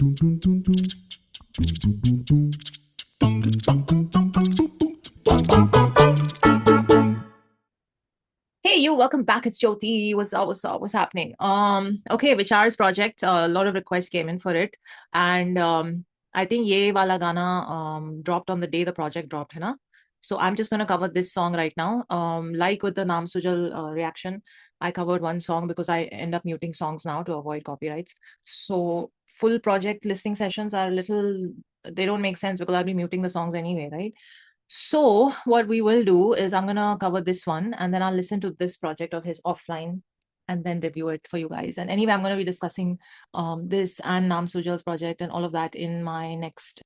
Hey, you, welcome back. It's Jyoti. What's happening? Okay, Vichaar's project, a lot of requests came in for it. And I think ye wala gana dropped on the day the project dropped, hai na? So I'm just going to cover this song right now. Like with the Naam Sujal reaction, I covered one song because I end up muting songs now to avoid copyrights. So full project listening sessions are a little, they don't make sense because I'll be muting the songs anyway, right? So what we will do is I'm going to cover this one and then I'll listen to this project of his offline and then review it for you guys. And anyway, I'm going to be discussing this and Naam Sujal's project and all of that in my next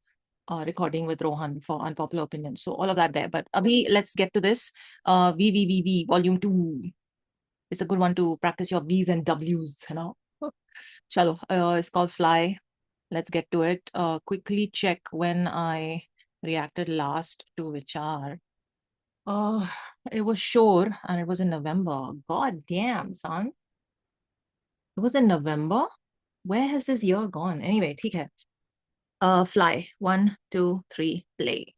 recording with Rohan for Unpopular Opinion. So all of that there. But Abhi, let's get to this. VVVV Volume 2. It's a good one to practice your V's and W's, you know. Chalo, it's called Fly. Let's get to it. Quickly check when I reacted last to Vichaar. It was sure, and it was in November. God damn, son. It was in November? Where has this year gone? Anyway, theek hai. Fly. 1, 2, 3, play.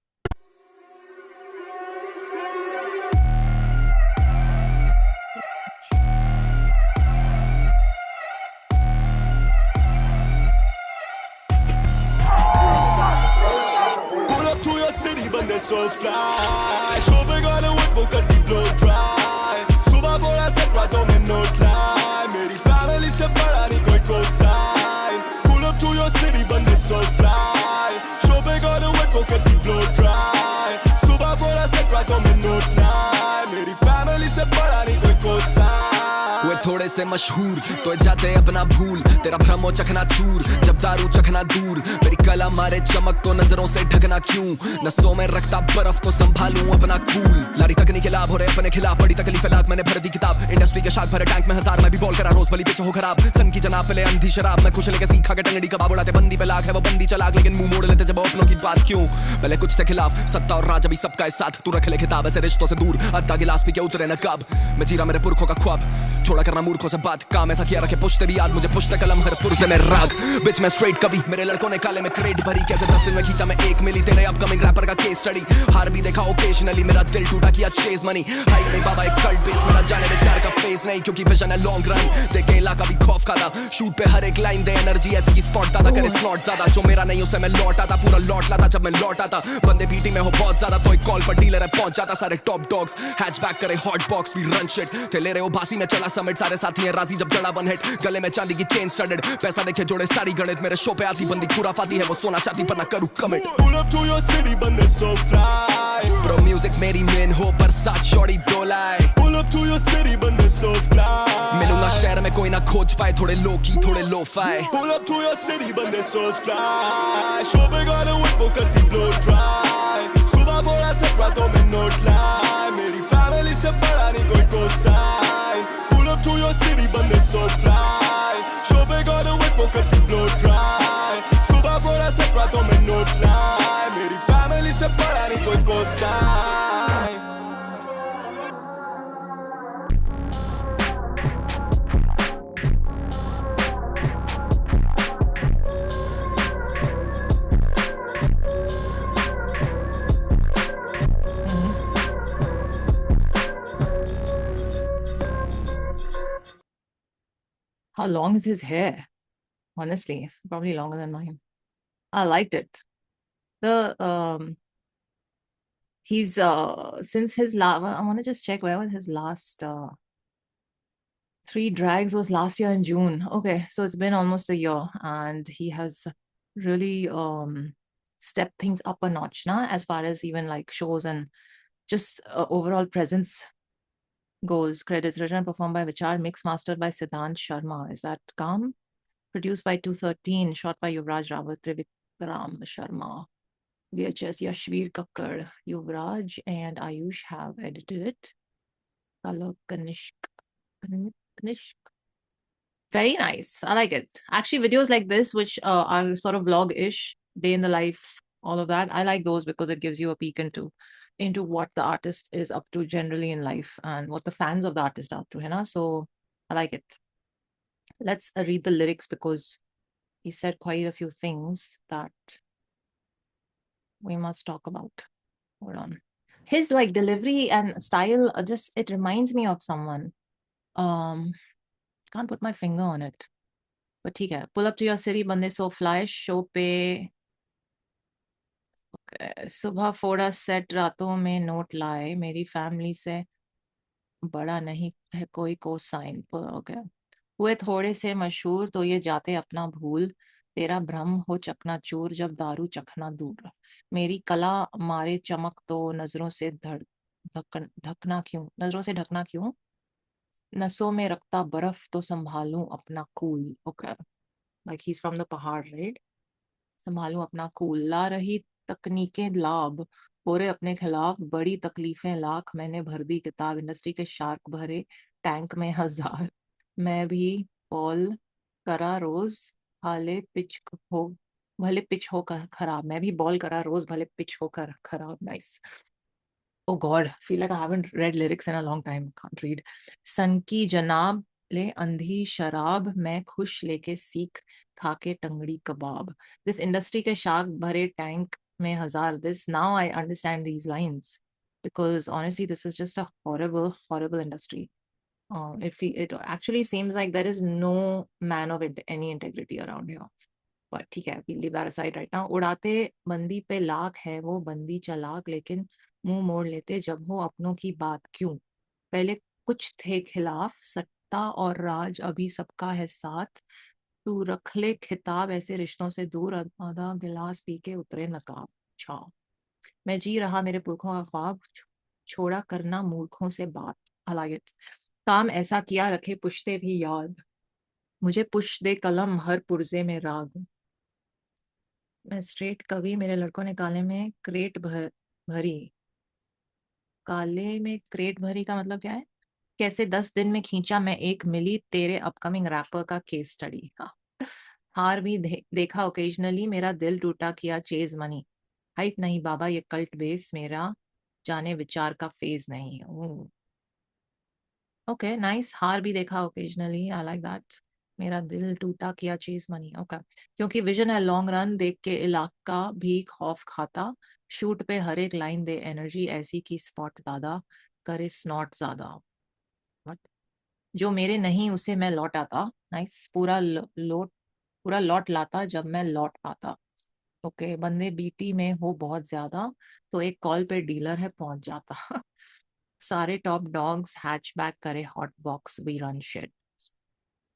So fly, show big on the whip, but cut the blow dry. Suba for a set, right on me no climb. Meri family se para ni koi ko sign. Pull up to your city, bande so fly. Show big on the whip, but cut the blow dry. Suba for a set, right on me no climb. Meri family se para ni koi ko sign. वे थोड़े से मशहूर तो जाते अपना भूल तेरा भ्रमो चखना चूर जब दारू चखना दूर मेरी कला मारे चमक तो नजरों से ढकना क्यों नसों में रखता बर्फ तो संभालूं अपना कूल लारी तकनी के लाभ हो रहे अपने खिलाफ बड़ी तकलीफ लाख मैंने भर दी किताब इंडस्ट्री के शाख भरे टैंक में हजार मैं भी बॉल करा रोज भली पिच हो खराब सन की जनाब पहले अंधी शराब मैं खुश लेके सीखा के टंगड़ी कबाब उड़ाते बंदी पे लाख है वो बंदी चलाक लेकिन मुंह मोड़ लेते जब अपनों की बात क्यों पहले कुछ थे खिलाफ सत्ता और राज अभी सबका साथ तू रख ले खिताब ऐसे रिश्तों से दूर अद्धा गिलास पी के उतरे न कब मैं जीरा मेरे पुरखों का ख्वाब छोड़ा करना मूर्खों से बात काम ऐसा किया रखे पुश्ते भी याद मुझे पुश्ते कलम हर पुरसे में राग बिच में स्ट्रेट कभी मेरे लड़कों ने काले में क्रेड भरी कैसे 10 दिन में खींचा मैं 1 मिली तेरे अपकमिंग रैपर का केस स्टडी हार भी देखा ओकेजनली मेरा दिल टूटा किया चेज मनी हाइप नहीं बाबा एक कल्ट बेस मेरा जाने बेचार का फेस नहीं क्योंकि विजन है लॉन्ग रन देखे इलाका भी खौफ खाता शूट पे हर एक लाइन दे एनर्जी ऐसी की स्पॉट दादा करे स्नॉट ज्यादा जो मेरा नहीं उसे मैं लौट आता पूरा लौट लाता जब मैं लौट आता बंदे बीटी में हो बहुत ज्यादा तो एक कॉल पर डीलर है पहुंच जाता सारे टॉप डॉग्स हैचबैक करे hot box we run shit थे ले रहे हो भासी में चला समिट सारे साथी हैं राजी जब जड़ा वन हिट गले में चांदी की चेन स्टडेड पैसा देखे जोड़े सारी गणित मेरे शो पे आती बंदी खुराफाती है वो सोना चाहती पर ना करूं commit pull up to your city बंदे सो फ्लाई ब्रो म्यूजिक मेरी मेन हो पर साथ शॉर्टी दो लाई pull up to your city बंदे सो फ्लाई मिलूंगा शहर में कोई ना खोज पाए थोड़े लो की थोड़े lo-fi pull up to your city बंदे सो फ्लाई शो पे गाने वो करती ब्लो ड्राई सुबह बोला से रातों में नोट लाई मेरी फैमिली से बड़ा नहीं कोई को sign pull up to your city बंदे सो फ्लाई शो पे गाने वो करती ब्लो ड्राई सुबह बोला से रातों में नोट लाई मेरी फैमिली से बड़ा नहीं कोई को sign How long is his hair? Honestly, it's probably longer than mine. I liked it. He's since his last, I want to just check where was his last 3 drags was last year in June. Okay, so it's been almost a year and he has really stepped things up a notch now as far as even like shows and just overall presence goes. Credits written and performed by Vichaar, mixed mastered by Siddant Sharma. Is that calm? Produced by 213, shot by Yuvraj, Rawat, Trivikram, Sharma. VHS Yashveer Kakkar, Yuvraj and Ayush have edited it. Color Knshk. Very nice. I like it. Actually, videos like this, which are sort of vlog-ish, day in the life, all of that, I like those because it gives you a peek into what the artist is up to generally in life and what the fans of the artist are up to, you know? So I like it. Let's read the lyrics because he said quite a few things that we must talk about. Hold on. His like delivery and style, just it reminds me of someone. Can't put my finger on it. But ठीक है. Pull up to your city, बंदे so fly. Show पे सुबह फोड़ा set, रातों में note लाए. मेरी फैमिली से बड़ा नहीं है कोई कोसाइन. ओके. हुए थोड़े से मशहूर तो ये जाते अपना भूल. तेरा भ्रम हो चकनाचूर जब दारू चखना दूर. मेरी कला मारे चमक तो नजरों से ढकना क्यों, नजरों से ढकना क्यों. नसों में रखता बर्फ तो संभालूं अपना cool. Okay, like he is from the पहाड़, राइट. संभालूं अपना कूल. ला रही तकनीकें लाभ, हो रहे अपने खिलाफ बड़ी तकलीफें लाख. मैंने भर दी किताब, इंडस्ट्री के शार्क भरे टैंक में हजार. मैं भी बॉल करा रोज, हाले पिच हो भले पिच हो खराब. मैं भी बॉल करा रोज, भले पिच हो कर खराब. Nice. Oh God, feel like I haven't read lyrics in a long time. Can't read. सन की जनाब ले अंधी शराब, मैं खुश लेके सीख खा के टंगड़ी कबाब. This industry के शार्क भरे टैंक में हजार. This now I understand these lines because honestly this is just a horrible, horrible industry. It actually seems like there is no man of any integrity around here. But ठीक है, we'll leave that aside right now. उड़ाते बंदी पे लाख है वो बंदी चालाक, लेकिन मुंह मोड़ लेते जब हो अपनों की बात क्यों. पहले कुछ थे खिलाफ, सत्ता और राज अभी सबका है साथ. तू रख ले खिताब ऐसे रिश्तों से दूर, आधा गिलास पी के उतरे नकाब. अच्छा, मैं जी रहा मेरे पुरखों का ख्वाब, छोड़ा करना मूर्खों से बात. I like it. काम ऐसा किया रखे पुश्ते भी याद, मुझे पुश दे कलम हर पुर्जे में राग. मैं स्ट्रेट कवि, मेरे लड़कों ने काले में क्रेट भरी. काले में क्रेट भरी का मतलब क्या है. कैसे 10 दिन में खींचा मैं 1 मिली, तेरे अपकमिंग रैपर का केस स्टडी. हाँ. हार भी देखा ओकेजनली, मेरा दिल टूटा किया चेज मनी. हाइप नहीं बाबा ये कल्ट बेस, मेरा जाने विचार का फेज नहीं. Okay, nice. हार भी देखा ओकेजनली, आई लाइक दैट. मेरा दिल टूटा किया चीज मनी. ओके. क्योंकि विजन है लॉन्ग रन, देख के इलाका भी खौफ खाता. शूट पे हर एक लाइन दे एनर्जी, ऐसी की स्पॉट दादा करे स्नॉट ज्यादा. What? जो मेरे नहीं उसे मैं लौट आता. नाइस. पूरा लौट लाता जब मैं लौट पाता. ओके. बंदे बीटी में हो बहुत ज्यादा, तो एक कॉल पे डीलर है पहुंच जाता. सारे टॉप डॉग्स हैचबैक करे hot box, we run shit.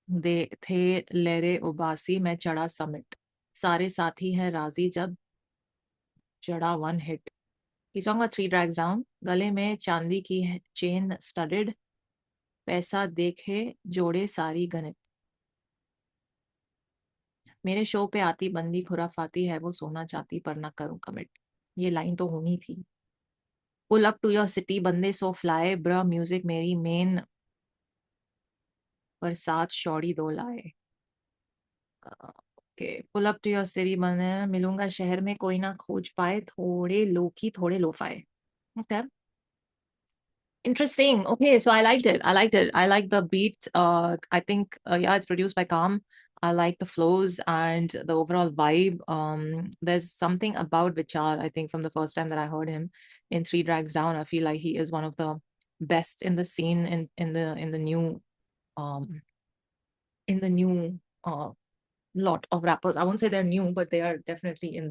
दे थे लेरे उबासी, मैं चढ़ा समिट. सारे साथी हैं राजी जब चढ़ा 1 hit. He's talking about 3 tracks down. गले में चांदी की चेन स्टडेड, पैसा देखे जोड़े सारी गणित. मेरे शो पे आती बंदी खुराफाती है, वो सोना चाहती पर ना करूं कमिट. ये लाइन तो होनी थी. Pull up to your city बंदे सो फ्लाई, ब्रा म्यूजिक मेरी मेन, पर साथ शौड़ी दो लाए. Okay. Pull up to your city बंदे, मिलूंगा शहर में कोई ना खोज पाए, थोड़े लो की थोड़े लो पाए. Okay. Interesting. Okay, so I liked it. I liked it. I like the beat. I think yeah, it's produced by Calm. I like the flows and the overall vibe. There's something about Vichaar, I think, from the first time that I heard him in 3 Drags Down. I feel like he is one of the best in the scene in the new um lot of rappers. I won't say they're new, but they are definitely in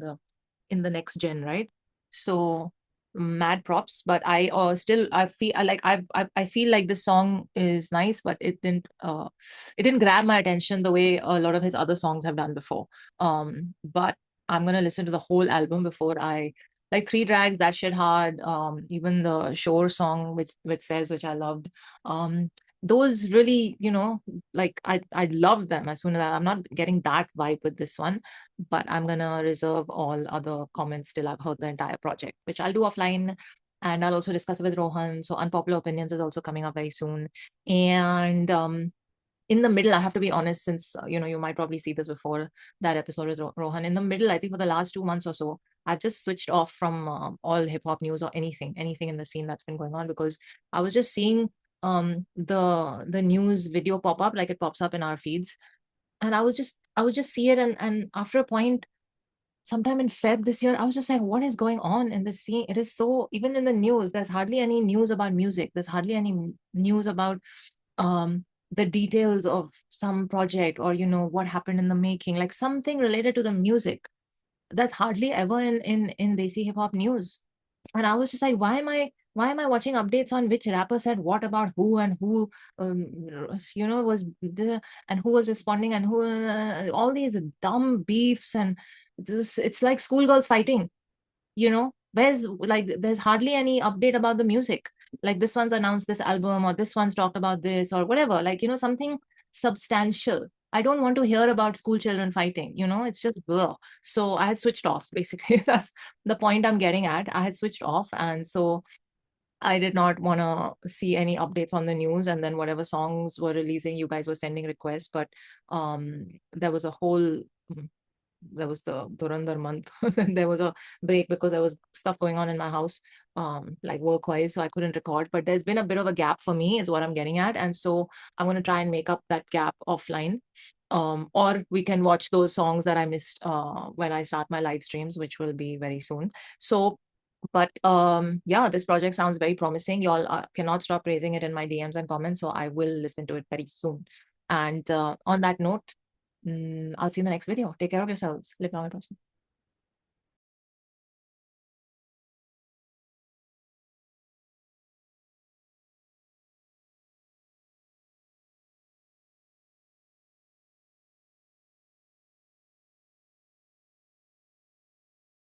the next gen, right? So mad props. But I still I feel I like I feel like this song is nice, but it didn't grab my attention the way a lot of his other songs have done before. But I'm gonna listen to the whole album before I like 3 Drags, that shit hard. Even the Shore song, which says, which I loved. Those really, like I love them. As soon as I'm not getting that vibe with this one, but I'm gonna reserve all other comments till I've heard the entire project, which I'll do offline, and I'll also discuss it with Rohan. So Unpopular Opinions is also coming up very soon. And in the middle, I have to be honest, since you might probably see this before that episode with Rohan. In the middle, I think for the last 2 months or so, I've just switched off from all hip hop news or anything in the scene that's been going on, because I was just seeing the news video pop up, like it pops up in our feeds, And I would just see it, and after a point, sometime in Feb this year, I was just like, what is going on in the scene? It is so, even in the news, there's hardly any news about music. There's hardly any news about um the details of some project, or what happened in the making, like something related to the music. That's hardly ever in Desi hip hop news. And I was just like, why am I watching updates on which rapper said what about who, and who was the, and who was responding, and who, all these dumb beefs, and this, it's like schoolgirls fighting. Where's, like, there's hardly any update about the music, like this one's announced this album, or this one's talked about this, or whatever, like, something substantial. I don't want to hear about school children fighting. It's just blah. So I had switched off, basically. That's the point I'm getting at. I had switched off, and so I did not want to see any updates on the news. And then whatever songs were releasing, you guys were sending requests, but there was a whole, there was the Durandar month. Then there was a break because there was stuff going on in my house, like work-wise, so I couldn't record. But there's been a bit of a gap for me, is what I'm getting at. And so I'm going to try and make up that gap offline. Or we can watch those songs that I missed when I start my live streams, which will be very soon. So, but yeah, this project sounds very promising. Y'all cannot stop praising it in my DMs and comments, so I will listen to it very soon. And on that note, I'll see you in the next video. Take care of yourselves. Live long and prosper.